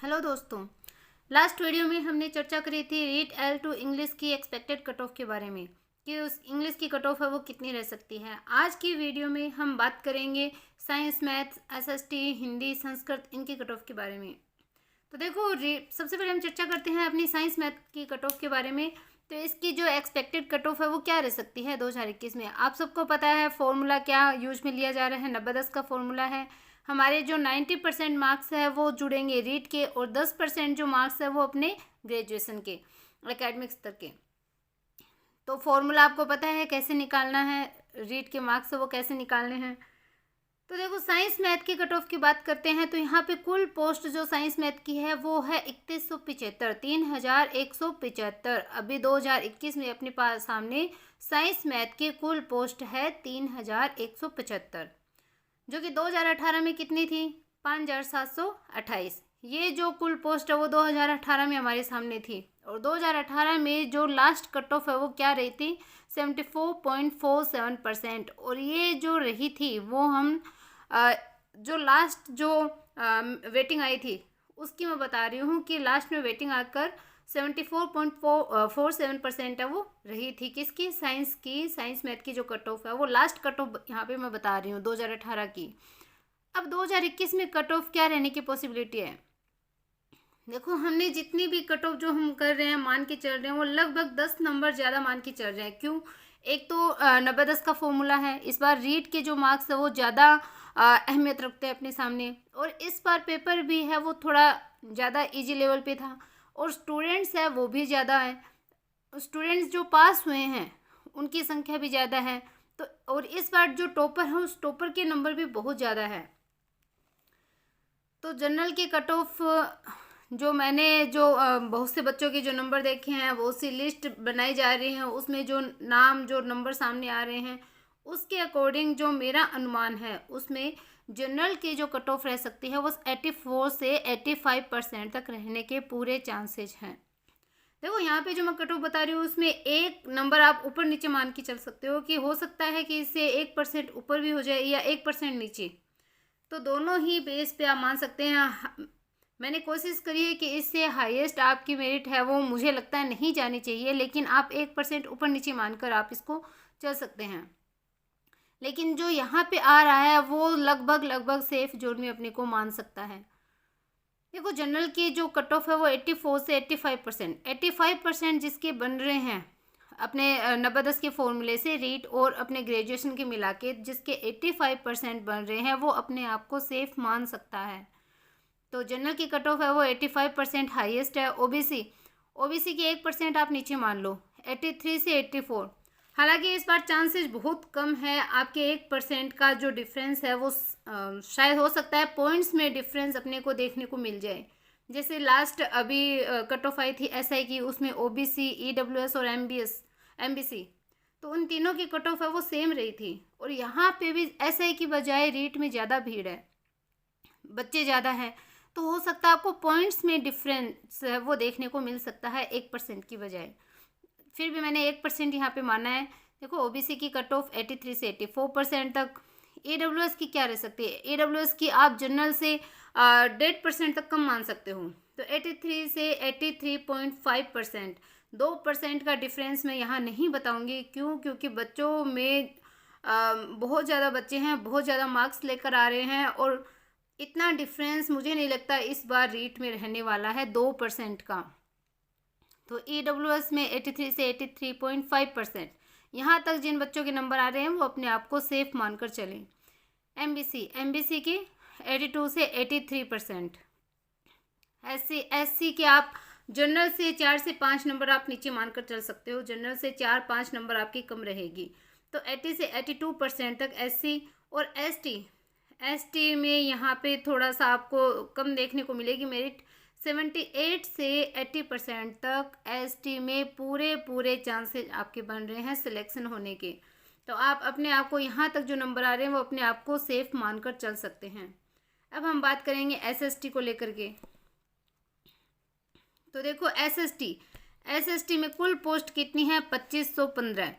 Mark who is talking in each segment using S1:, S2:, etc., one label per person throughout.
S1: Hello दोस्तों। Last video में हमने चर्चा करी थी रीट L2 इंग्लिश की एक्सपेक्टेड कट ऑफ के बारे में कि उस इंग्लिश की कट ऑफ है वो कितनी रह सकती है। आज की वीडियो में हम बात करेंगे science, maths, SST, Hindi, Sanskrit इनकी कट ऑफ के बारे में। तो देखो, सबसे पहले हम चर्चा करते हैं अपनी साइंस मैथ की कट ऑफ के बारे में। तो इसकी जो एक्सपेक्टेड कट ऑफ है वो क्या रह सकती है 2021 में। आप सबको पता है फॉर्मूला क्या यूज में लिया जा रहा है, 90-10 का फॉर्मूला है। हमारे जो 90% मार्क्स है वो जुड़ेंगे रीट के, और 10% जो मार्क्स है वो अपने ग्रेजुएशन के एकेडमिक स्तर के। तो फॉर्मूला आपको पता है कैसे निकालना है, रीट के मार्क्स है वो कैसे निकालने हैं। तो देखो, साइंस मैथ की कट ऑफ की बात करते हैं तो यहाँ पे कुल पोस्ट जो साइंस मैथ की है वो है 3175, 3175। अभी 2021 में अपने पास सामने साइंस मैथ की कुल पोस्ट है 3175, जो कि 2018 में कितनी थी, 5728। ये जो कुल पोस्ट है वो 2018 में हमारे सामने थी, और 2018 में जो लास्ट कट ऑफ है वो क्या रही थी, 74.47%। और ये जो रही थी वो हम जो लास्ट जो वेटिंग आई थी उसकी मैं बता रही हूँ कि लास्ट में वेटिंग आकर 74.47% है वो रही थी। किसकी, साइंस की, साइंस मैथ की जो कट ऑफ है वो लास्ट कट ऑफ यहाँ पे मैं बता रही हूँ 2018 की। अब 2021 में कट ऑफ क्या रहने की पॉसिबिलिटी है। देखो, हमने जितनी भी कट ऑफ जो हम कर रहे हैं मान के चल रहे हैं वो लगभग 10 नंबर ज़्यादा मान के चल रहे हैं। क्यों, एक तो 90-10 का फॉर्मूला है। इस बार रीट के जो मार्क्स है वो ज़्यादा अहमियत रखते हैं अपने सामने, और इस बार पेपर भी है वो थोड़ा ज़्यादा इजी लेवल पे था, और स्टूडेंट्स है वो भी ज़्यादा है। स्टूडेंट्स जो पास हुए हैं उनकी संख्या भी ज़्यादा है। तो और इस बार जो टॉपर है उस टॉपर के नंबर भी बहुत ज़्यादा है। तो जनरल की कट ऑफ जो मैंने बहुत से बच्चों के जो नंबर देखे हैं, बहुत सी लिस्ट बनाई जा रही है, उसमें जो नाम जो नंबर सामने आ रहे हैं उसके अकॉर्डिंग जो मेरा अनुमान है उसमें जनरल की जो कट ऑफ रह सकती है वो 84 से 85% तक रहने के पूरे चांसेस हैं। देखो, यहाँ पे जो मैं कट ऑफ बता रही हूँ उसमें एक नंबर आप ऊपर नीचे मान के चल सकते हो कि हो सकता है कि इससे 1% ऊपर भी हो जाए या 1% नीचे। तो दोनों ही बेस पे आप मान सकते हैं। मैंने कोशिश करी है कि इससे हाईएस्ट आपकी मेरिट है वो मुझे लगता है नहीं जानी चाहिए, लेकिन आप 1% ऊपर नीचे मानकर आप इसको चल सकते हैं। लेकिन जो यहाँ पे आ रहा है वो लगभग सेफ जोन में अपने को मान सकता है। देखो, जनरल की जो कट ऑफ है वो 84 से 85%, 85% जिसके बन रहे हैं अपने 90-10 के फॉर्मूले से रीट और अपने ग्रेजुएशन के मिला के, जिसके 85% बन रहे हैं वो अपने आप को सेफ मान सकता है। तो जनरल की कट ऑफ है वो 85% हाईएस्ट है। ओबीसी की 1% आप नीचे मान लो, 83 से 84। हालांकि इस बार चांसेस बहुत कम है, आपके 1% का जो डिफरेंस है वो शायद हो सकता है पॉइंट्स में डिफरेंस अपने को देखने को मिल जाए। जैसे लास्ट अभी कट ऑफ आई थी एसआई की, उसमें ओबीसी, ईडब्ल्यूएस और एमबीसी, तो उन तीनों की कट ऑफ है वो सेम रही थी। और यहाँ पे भी एसआई की बजाय रीट में ज़्यादा भीड़ है, बच्चे ज़्यादा हैं, तो हो सकता है आपको पॉइंट्स में डिफरेंस है वो देखने को मिल सकता है 1% की बजाय। फिर भी मैंने 1% यहाँ पे माना है। देखो, ओबीसी की कट ऑफ 83 से 84% तक। ईडब्ल्यूएस की क्या रह सकती है, ईडब्ल्यूएस की आप जनरल से 1.5% तक कम मान सकते हो, तो 83 से 83.5%। 2% का डिफरेंस मैं यहाँ नहीं बताऊँगी। क्यों, क्योंकि बच्चों में बहुत ज़्यादा बच्चे हैं, बहुत ज़्यादा मार्क्स लेकर आ रहे हैं, और इतना डिफरेंस मुझे नहीं लगता इस बार रीट में रहने वाला है 2% का। तो ईडब्ल्यूएस में 83 से 83.5%, यहाँ तक जिन बच्चों के नंबर आ रहे हैं वो अपने आप को सेफ मानकर चलें। एमबीसी की 82 से 83%। एससी के आप जनरल से 4 से 5 नंबर आप नीचे मानकर चल सकते हो, जनरल से 4-5 नंबर आपकी कम रहेगी। तो 80 से 82% तक एससी। और एसटी में यहाँ पे थोड़ा सा आपको कम देखने को मिलेगी मेरिट, 78 से 80% तक एसटी में पूरे चांसेस आपके बन रहे हैं सिलेक्शन होने के। तो आप अपने आप को यहाँ तक जो नंबर आ रहे हैं वो अपने आप को सेफ मानकर चल सकते हैं। अब हम बात करेंगे एसएसटी को लेकर के। तो देखो, एसएसटी में कुल पोस्ट कितनी है, 2515,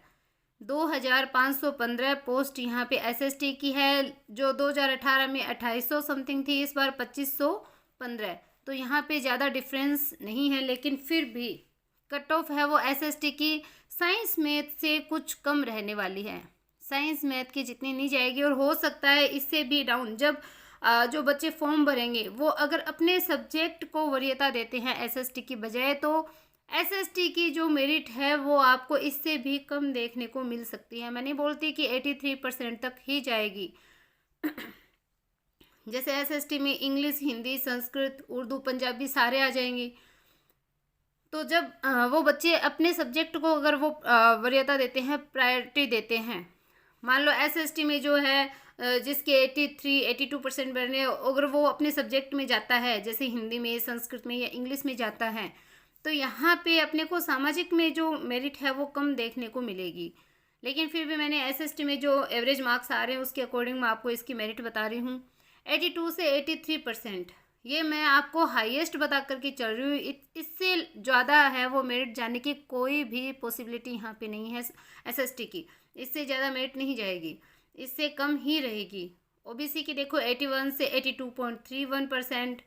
S1: 2515 पोस्ट यहाँ पे एसएसटी की है। जो 2018 में 2800 समथिंग थी, इस बार 2515। तो यहाँ पे ज़्यादा डिफरेंस नहीं है, लेकिन फिर भी कट ऑफ है वो एसएसटी की साइंस मैथ से कुछ कम रहने वाली है। साइंस मैथ की जितनी नहीं जाएगी, और हो सकता है इससे भी डाउन। जब जो बच्चे फॉर्म भरेंगे वो अगर अपने सब्जेक्ट को वरीयता देते हैं एसएसटी की बजाय, तो एसएसटी की जो मेरिट है वो आपको इससे भी कम देखने को मिल सकती है। मैं नहीं बोलती कि 83% तक ही जाएगी। जैसे एसएसटी में इंग्लिश, हिंदी, संस्कृत, उर्दू, पंजाबी सारे आ जाएंगे। तो जब वो बच्चे अपने सब्जेक्ट को अगर वो वरीयता देते हैं, प्रायोरिटी देते हैं, मान लो एसएसटी में जो है जिसके 83-82% बनने, अगर वो अपने सब्जेक्ट में जाता है, जैसे हिंदी में, संस्कृत में या इंग्लिश में जाता है, तो यहाँ पे अपने को सामाजिक में जो मेरिट है वो कम देखने को मिलेगी। लेकिन फिर भी मैंने एसएसटी में जो एवरेज मार्क्स आ रहे हैं उसके अकॉर्डिंग मैं आपको इसकी मेरिट बता रही हूँ। 82 से 83%, ये मैं आपको हाईएस्ट बता करके चल रही हूँ। इससे ज़्यादा है वो मेरिट जाने की कोई भी पॉसिबिलिटी यहाँ पे नहीं है एसएसटी की। इससे ज़्यादा मेरिट नहीं जाएगी, इससे कम ही रहेगी। ओबीसी की देखो 81 से 82.31%।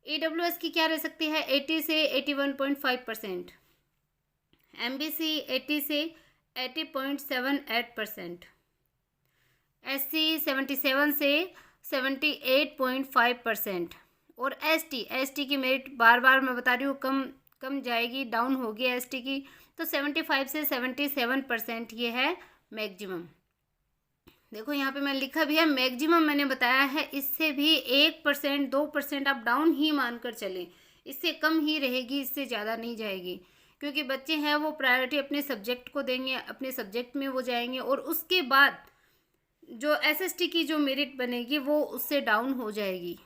S1: ईडब्ल्यूएस की क्या रह सकती है 80 से 81.5%। एमबीसी 80 से 80.78%। एससी 77 से 78.5%। और एसटी की मेरिट बार बार मैं बता रही हूँ कम जाएगी, डाउन होगी एसटी की, तो 75 से 77% ये है मैक्सिमम। देखो यहाँ पे मैं लिखा भी है मैक्सिमम, मैंने बताया है। इससे भी 1% 2% आप डाउन ही मानकर चलें, इससे कम ही रहेगी, इससे ज़्यादा नहीं जाएगी। क्योंकि बच्चे हैं वो प्रायोरिटी अपने सब्जेक्ट को देंगे, अपने सब्जेक्ट में वो जाएंगे, और उसके बाद जो एसएसटी की जो मेरिट बनेगी वो उससे डाउन हो जाएगी।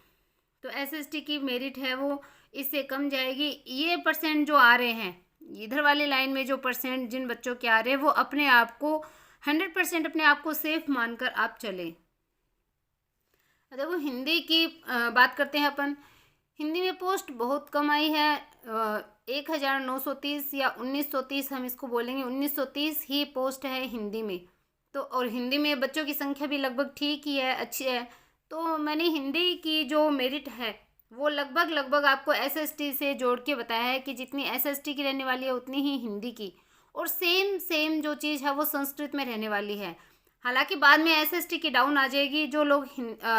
S1: तो एसएसटी की मेरिट है वो इससे कम जाएगी। ये परसेंट जो आ रहे हैं इधर वाली लाइन में, जो परसेंट जिन बच्चों के आ रहे हैं, वो अपने आप को 100% अपने आप को सेफ मानकर आप चलें। देखो हिंदी की बात करते हैं अपन। हिंदी में पोस्ट बहुत कम आई है, 1930 या 1930 हम इसको बोलेंगे, 1930 ही पोस्ट है हिंदी में। तो और हिंदी में बच्चों की संख्या भी लगभग ठीक ही है, अच्छी है। तो मैंने हिंदी की जो मेरिट है वो लगभग आपको एसएसटी से जोड़ के बताया है कि जितनी एसएसटी की रहने वाली है उतनी ही हिंदी की, और सेम जो चीज़ है वो संस्कृत में रहने वाली है। हालांकि बाद में एसएसटी की डाउन आ जाएगी, जो लोग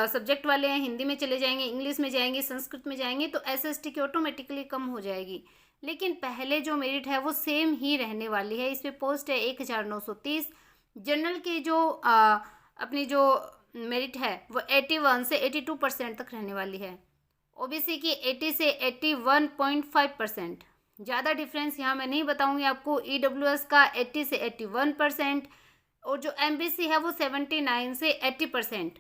S1: सब्जेक्ट वाले हैं हिंदी में चले जाएंगे, इंग्लिश में जाएंगे, संस्कृत में जाएंगे, तो एसएसटी की ऑटोमेटिकली कम हो जाएगी। लेकिन पहले जो मेरिट है वो सेम ही रहने वाली है। इस पर पोस्ट है 1930। जनरल की जो अपनी जो मेरिट है वो 81 से 82% तक रहने वाली है। ओबीसी की 80 से 81.5%। ज़्यादा डिफरेंस यहाँ मैं नहीं बताऊँगी आपको। ईडब्ल्यूएस का 80 से 81%, और जो एमबीसी है वो 79 से 80%।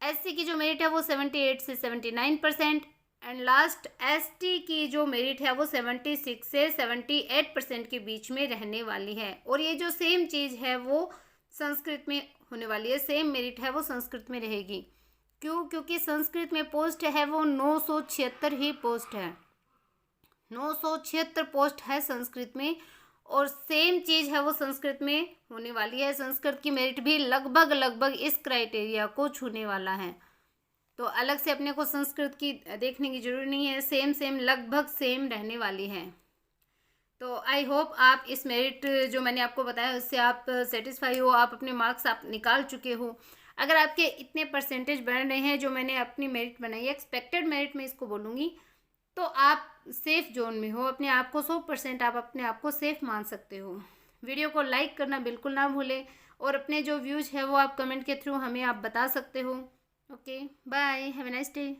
S1: एससी की जो मेरिट है वो 78 से 79%, एंड लास्ट एसटी की जो मेरिट है वो 76 से 78% के बीच में रहने वाली है। और ये जो सेम चीज़ है वो संस्कृत में होने वाली है, सेम मेरिट है वो संस्कृत में रहेगी। क्यों? क्योंकि संस्कृत में पोस्ट है वो 976 ही पोस्ट है, 976 पोस्ट है संस्कृत में, और सेम चीज़ है वो संस्कृत में होने वाली है। संस्कृत की मेरिट भी लगभग इस क्राइटेरिया को छूने वाला है। तो अलग से अपने को संस्कृत की देखने की जरूरत नहीं है, सेम लगभग सेम रहने वाली है। तो आई होप आप इस मेरिट जो मैंने आपको बताया उससे आप सेटिस्फाई हो, आप अपने मार्क्स आप निकाल चुके हो। अगर आपके इतने परसेंटेज बढ़ रहे हैं जो मैंने अपनी मेरिट बनाई है, एक्सपेक्टेड मेरिट में इसको बोलूँगी, तो आप सेफ़ जोन में हो, अपने आप को 100% आप अपने आप को सेफ़ मान सकते हो। वीडियो को लाइक करना बिल्कुल ना भूलें, और अपने जो व्यूज़ है वो आप कमेंट के थ्रू हमें आप बता सकते हो। Okay, bye, have a nice day.